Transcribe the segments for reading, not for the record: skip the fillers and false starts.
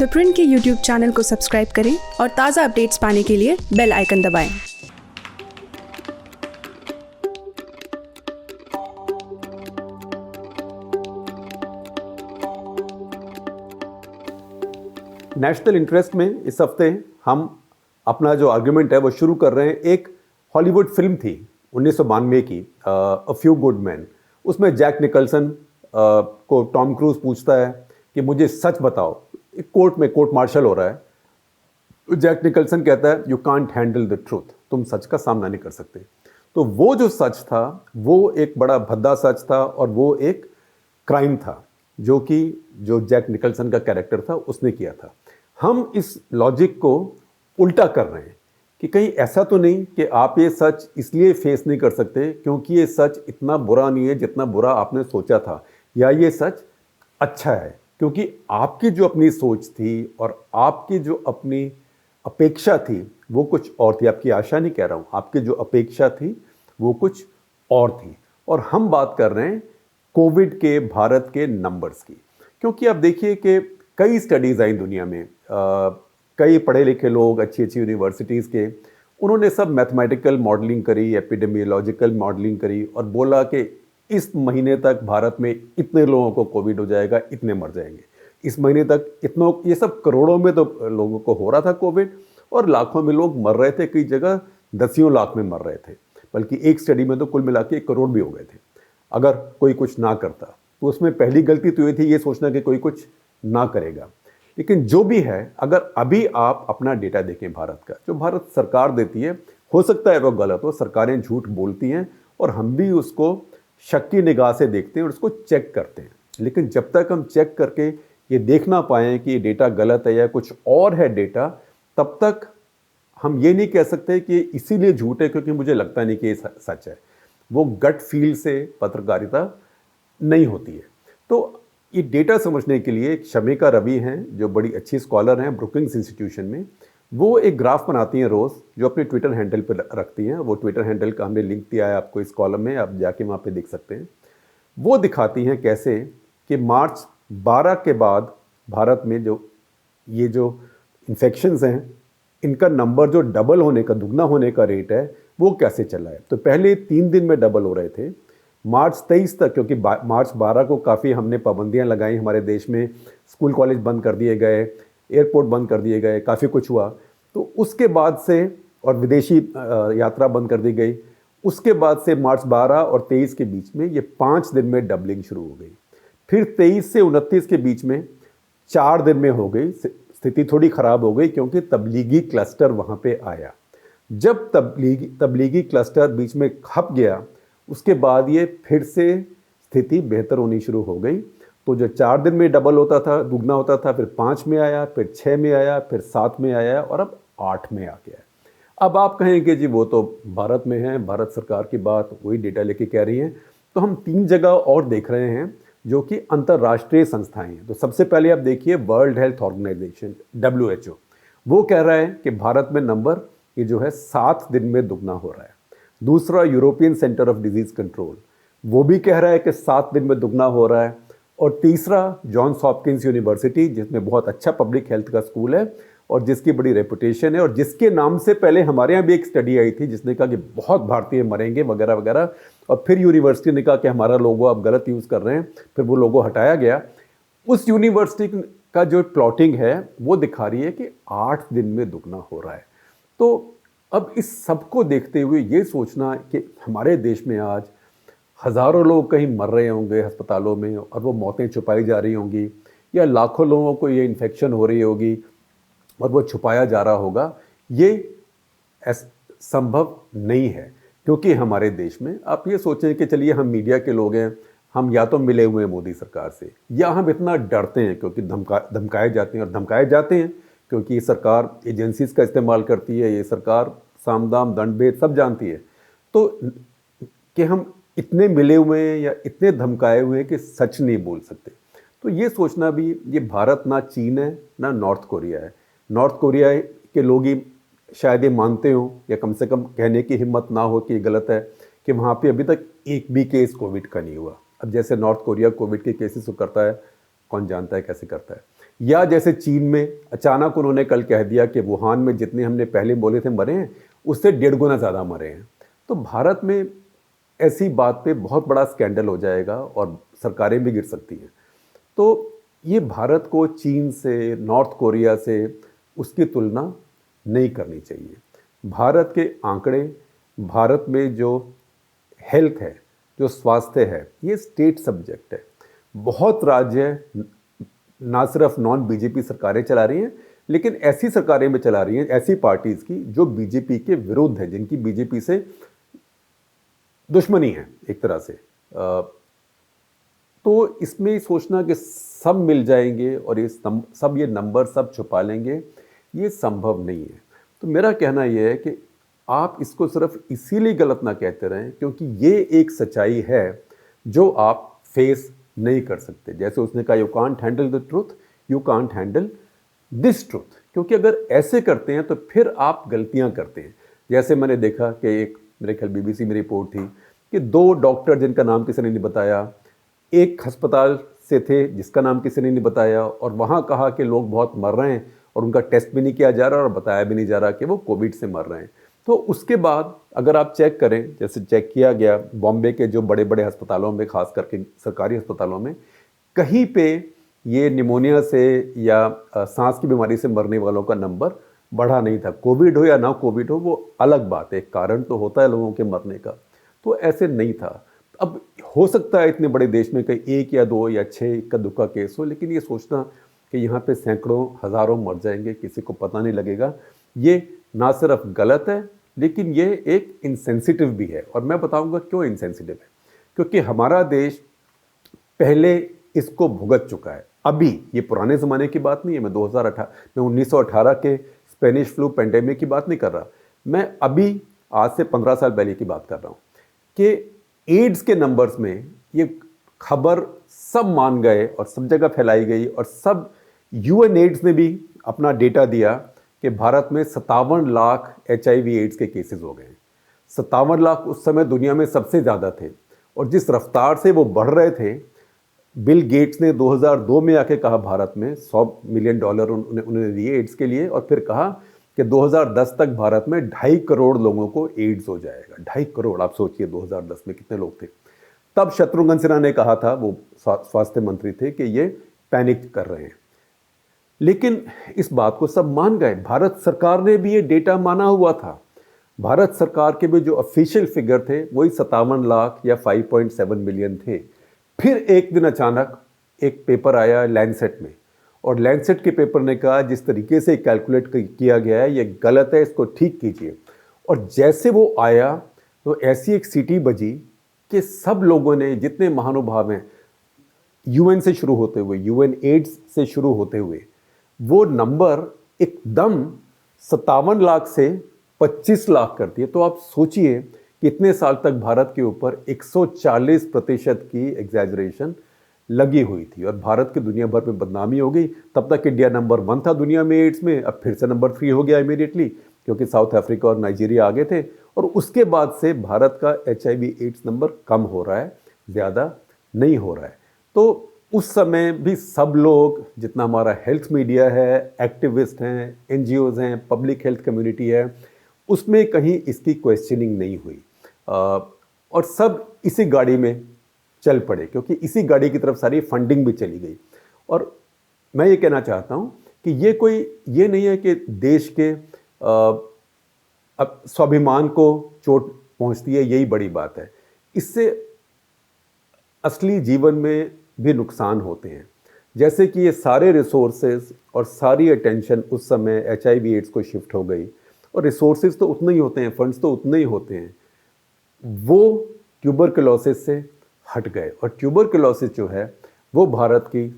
The print के YouTube channel को subscribe करें और ताज़ा अपडेट्स पाने के लिए बेल आइकन दबाएं। नेशनल इंटरेस्ट में इस हफ्ते हम अपना जो आर्गुमेंट है वो शुरू कर रहे हैं। एक हॉलीवुड फिल्म थी 1992 की, अ फ्यू गुड मैन। उसमें जैक निकल्सन को टॉम क्रूज पूछता है कि मुझे सच बताओ। एक कोर्ट में कोर्ट मार्शल हो रहा है। जैक निकल्सन कहता है you can't handle the truth, तुम सच का सामना नहीं कर सकते। तो वो जो सच था वो एक बड़ा भद्दा सच था और वो एक क्राइम था जो जैक निकल्सन का कैरेक्टर था उसने किया था। हम इस लॉजिक को उल्टा कर रहे हैं कि कहीं ऐसा तो नहीं कि आप ये सच इसलिए फेस नहीं कर सकते क्योंकि ये सच इतना बुरा नहीं है जितना बुरा आपने सोचा था, या ये सच अच्छा है क्योंकि आपकी जो अपनी सोच थी और आपकी जो अपनी अपेक्षा थी वो कुछ और थी। आपकी आशा नहीं कह रहा हूँ, आपकी जो अपेक्षा थी वो कुछ और थी। और हम बात कर रहे हैं कोविड के भारत के नंबर्स की, क्योंकि आप देखिए कि कई स्टडीज़ आई दुनिया में, कई पढ़े लिखे लोग अच्छी अच्छी यूनिवर्सिटीज़ के, उन्होंने सब मैथमेटिकल मॉडलिंग करी, एपिडेमियोलॉजिकल मॉडलिंग करी और बोला कि इस महीने तक भारत में इतने लोगों को कोविड हो जाएगा, इतने मर जाएंगे। इस महीने तक इतनों, ये सब करोड़ों में तो लोगों को हो रहा था कोविड और लाखों में लोग मर रहे थे, कई जगह दसियों लाख में मर रहे थे, बल्कि एक स्टडी में तो कुल मिला के 1 करोड़ भी हो गए थे अगर कोई कुछ ना करता। तो उसमें पहली गलती तो ये थी ये सोचना कि कोई कुछ ना करेगा। लेकिन जो भी है, अगर अभी आप अपना डेटा देखें भारत का, जो भारत सरकार देती है, हो सकता है वो गलत हो, सरकारें झूठ बोलती हैं और हम भी उसको शक की निगाह से देखते हैं और उसको चेक करते हैं। लेकिन जब तक हम चेक करके ये देख ना पाएँ कि ये डेटा गलत है या कुछ और है डेटा, तब तक हम ये नहीं कह सकते कि इसीलिए झूठ है क्योंकि मुझे लगता नहीं कि ये सच है। वो गट फील से पत्रकारिता नहीं होती है। तो ये डेटा समझने के लिए एक शमिका रवि हैं जो बड़ी अच्छी स्कॉलर हैं ब्रुकिंग्स इंस्टीट्यूशन में, वो एक ग्राफ बनाती हैं रोज़ जो अपने ट्विटर हैंडल पर रखती हैं। वो ट्विटर हैंडल का हमने लिंक दिया है आपको इस कॉलम में, आप जाके वहाँ पे देख सकते हैं। वो दिखाती हैं कैसे कि मार्च 12 के बाद भारत में जो इन्फेक्शंस हैं, इनका नंबर जो डबल होने का, दुगना होने का रेट है, वो कैसे चला है। तो पहले 3 दिन में डबल हो रहे थे, मार्च 23 तक, क्योंकि मार्च 12 को काफ़ी हमने पाबंदियां लगाई हमारे देश में, स्कूल कॉलेज बंद कर दिए गए, एयरपोर्ट बंद कर दिए गए, काफ़ी कुछ हुआ। तो उसके बाद से, और विदेशी यात्रा बंद कर दी गई। उसके बाद से मार्च 12 और 23 के बीच में ये 5 दिन में डबलिंग शुरू हो गई। फिर 23 से 29 के बीच में 4 दिन में हो गई। स्थिति थोड़ी ख़राब हो गई क्योंकि तबलीगी क्लस्टर वहाँ पे आया। जब तबलीगी क्लस्टर बीच में खप गया, उसके बाद ये फिर से स्थिति बेहतर होनी शुरू हो गई। तो जो 4 दिन में डबल होता था, दुगना होता था, फिर 5 में आया, फिर 6 में आया, फिर 7 में आया और अब 8 में आ गया है। अब आप कहेंगे जी वो तो भारत में है, भारत सरकार की बात वही डेटा लेके कह रही हैं। तो हम 3 जगह और देख रहे हैं जो कि अंतर्राष्ट्रीय संस्थाएं हैं। तो सबसे पहले आप देखिए वर्ल्ड हेल्थ ऑर्गेनाइजेशन WHO, वो कह रहा है कि भारत में नंबर ये जो है 7 दिन में दुगना हो रहा है। दूसरा European centre of disease control, वो भी कह रहा है कि 7 दिन में दुगना हो रहा है। और तीसरा जॉन्स हॉपकिंस यूनिवर्सिटी, जिसमें बहुत अच्छा पब्लिक हेल्थ का स्कूल है और जिसकी बड़ी रेपुटेशन है और जिसके नाम से पहले हमारे यहाँ भी एक स्टडी आई थी जिसने कहा कि बहुत भारतीय मरेंगे वगैरह वगैरह, और फिर यूनिवर्सिटी ने कहा कि हमारा लोगो आप गलत यूज़ कर रहे हैं, फिर वो लोगो हटाया गया। उस यूनिवर्सिटी का जो प्लॉटिंग है वो दिखा रही है कि 8 दिन में दुगना हो रहा है। तो अब इस सबको देखते हुए ये सोचना कि हमारे देश में आज हज़ारों लोग कहीं मर रहे होंगे अस्पतालों में और वो मौतें छुपाई जा रही होंगी, या लाखों लोगों को ये इन्फेक्शन हो रही होगी और वो छुपाया जा रहा होगा, ये संभव नहीं है। क्योंकि हमारे देश में आप ये सोचें कि चलिए हम मीडिया के लोग हैं, हम या तो मिले हुए हैं मोदी सरकार से, या हम इतना डरते हैं क्योंकि धमकाए जाते हैं, और धमकाए जाते हैं क्योंकि ये सरकार एजेंसीज का इस्तेमाल करती है, ये सरकार सामदाम दंड भेद सब जानती है। तो कि हम इतने मिले हुए हैं या इतने धमकाए हुए हैं कि सच नहीं बोल सकते। तो ये सोचना भी, ये भारत ना चीन है ना नॉर्थ कोरिया है। नॉर्थ कोरिया के लोग ही शायद ये मानते हो, या कम से कम कहने की हिम्मत ना हो कि ये गलत है, कि वहाँ पे अभी तक एक भी केस कोविड का नहीं हुआ। अब जैसे नॉर्थ कोरिया कोविड के केसेस को करता है, कौन जानता है कैसे करता है। या जैसे चीन में अचानक उन्होंने कल कह दिया कि वुहान में जितने हमने पहले बोले थे मरे हैं, उससे 1.5 गुना ज़्यादा मरे हैं। तो भारत में ऐसी बात पे बहुत बड़ा स्कैंडल हो जाएगा और सरकारें भी गिर सकती हैं। तो ये भारत को चीन से, नॉर्थ कोरिया से उसकी तुलना नहीं करनी चाहिए। भारत के आंकड़े, भारत में जो हेल्थ है, जो स्वास्थ्य है, ये स्टेट सब्जेक्ट है। बहुत राज्य ना सिर्फ नॉन बीजेपी सरकारें चला रही हैं, लेकिन ऐसी सरकारें भी चला रही हैं, ऐसी पार्टीज़ की जो बीजेपी के विरुद्ध है, जिनकी बीजेपी से दुश्मनी है एक तरह से। तो इसमें सोचना कि सब मिल जाएंगे और ये सब ये नंबर सब छुपा लेंगे, ये संभव नहीं है। तो मेरा कहना यह है कि आप इसको सिर्फ इसीलिए गलत ना कहते रहें क्योंकि ये एक सच्चाई है जो आप फेस नहीं कर सकते। जैसे उसने कहा, you can't handle the truth, you can't handle this truth. क्योंकि अगर ऐसे करते हैं तो फिर आप गलतियां करते हैं। जैसे मैंने देखा कि एक, मेरे ख्याल बीबीसी में रिपोर्ट थी कि 2 डॉक्टर जिनका नाम किसी ने नहीं बताया, एक अस्पताल से थे जिसका नाम किसी ने नहीं बताया, और वहाँ कहा कि लोग बहुत मर रहे हैं और उनका टेस्ट भी नहीं किया जा रहा और बताया भी नहीं जा रहा कि वो कोविड से मर रहे हैं। तो उसके बाद अगर आप चेक करें, जैसे चेक किया गया बॉम्बे के जो बड़े बड़े अस्पतालों में, खास करके सरकारी अस्पतालों में, कहीं पे ये निमोनिया से या सांस की बीमारी से मरने वालों का नंबर बढ़ा नहीं था। कोविड हो या ना कोविड हो, वो अलग बात है, एक कारण तो होता है लोगों के मरने का, तो ऐसे नहीं था। अब हो सकता है इतने बड़े देश में कहीं 1 या 2 या 6 इक्का दुक्का केस हो, लेकिन ये सोचना कि यहाँ पे सैकड़ों हज़ारों मर जाएंगे, किसी को पता नहीं लगेगा, ये ना सिर्फ गलत है लेकिन ये एक इनसेंसिटिव भी है। और मैं बताऊंगा क्यों इनसेंसिटिव है। क्योंकि हमारा देश पहले इसको भुगत चुका है। अभी ये पुराने ज़माने की बात नहीं है, मैं 1918 के स्पेनिश फ्लू पेंडेमिक की बात नहीं कर रहा, मैं अभी आज से 15 साल पहले की बात कर रहा हूँ कि एड्स के नंबर्स में ये खबर सब मान गए और सब जगह फैलाई गई, और सब यूएन एड्स ने भी अपना डेटा दिया कि भारत में 57 लाख HIV एड्स के केसेस हो गए हैं। 57 लाख उस समय दुनिया में सबसे ज़्यादा थे, और जिस रफ्तार से वो बढ़ रहे थे, बिल गेट्स ने 2002 में आके कहा भारत में $100 मिलियन उन्होंने दिए एड्स के लिए, और फिर कहा कि 2010 तक भारत में 2.5 करोड़ लोगों को एड्स हो जाएगा। 2.5 करोड़, आप सोचिए 2010 में कितने लोग थे। तब शत्रुघ्न सिन्हा ने कहा था, वो स्वास्थ्य मंत्री थे, कि ये पैनिक कर रहे हैं। लेकिन इस बात को सब मान गए। भारत सरकार ने भी ये डेटा माना हुआ था। भारत सरकार के भी जो ऑफिशियल फिगर थे वही 57 लाख या 5.7 मिलियन थे। फिर एक दिन अचानक एक पेपर आया लैंसेट में, और लैंसेट के पेपर ने कहा जिस तरीके से कैलकुलेट किया गया है ये गलत है, इसको ठीक कीजिए। और जैसे वो आया तो ऐसी एक सीटी बजी कि सब लोगों ने, जितने महानुभाव हैं, यूएन से शुरू होते हुए, यूएन एड्स से शुरू होते हुए, वो नंबर एकदम 57 लाख से 25 लाख कर दिए। तो आप सोचिए कितने साल तक भारत के ऊपर 140% की एग्जैजरेशन लगी हुई थी, और भारत की दुनिया भर में बदनामी हो गई। तब तक इंडिया नंबर 1 था दुनिया में एड्स में, अब फिर से नंबर 3 हो गया इमीडिएटली, क्योंकि साउथ अफ्रीका और नाइजीरिया आगे थे। और उसके बाद से भारत का HIV एड्स नंबर कम हो रहा है, ज़्यादा नहीं हो रहा है। तो उस समय भी सब लोग, जितना हमारा हेल्थ मीडिया है, एक्टिविस्ट हैं, NGOs हैं, पब्लिक हेल्थ कम्युनिटी है, उसमें कहीं इसकी क्वेश्चनिंग नहीं हुई, और सब इसी गाड़ी में चल पड़े, क्योंकि इसी गाड़ी की तरफ सारी फंडिंग भी चली गई। और मैं ये कहना चाहता हूँ कि ये नहीं है कि देश के अब स्वाभिमान को चोट पहुँचती है, यही बड़ी बात है। इससे असली जीवन में भी नुकसान होते हैं। जैसे कि ये सारे रिसोर्सेज और सारी अटेंशन उस समय HIV एड्स को शिफ्ट हो गई, और रिसोर्सेज तो उतने ही होते हैं, फंड्स तो उतने ही होते हैं, वो ट्यूबरकुलोसिस से हट गए। और ट्यूबरकुलोसिस जो है वो भारत की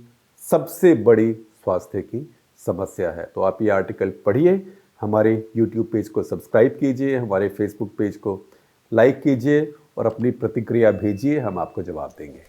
सबसे बड़ी स्वास्थ्य की समस्या है। तो आप ये आर्टिकल पढ़िए, हमारे YouTube पेज को सब्सक्राइब कीजिए, हमारे Facebook पेज को लाइक कीजिए, और अपनी प्रतिक्रिया भेजिए, हम आपको जवाब देंगे।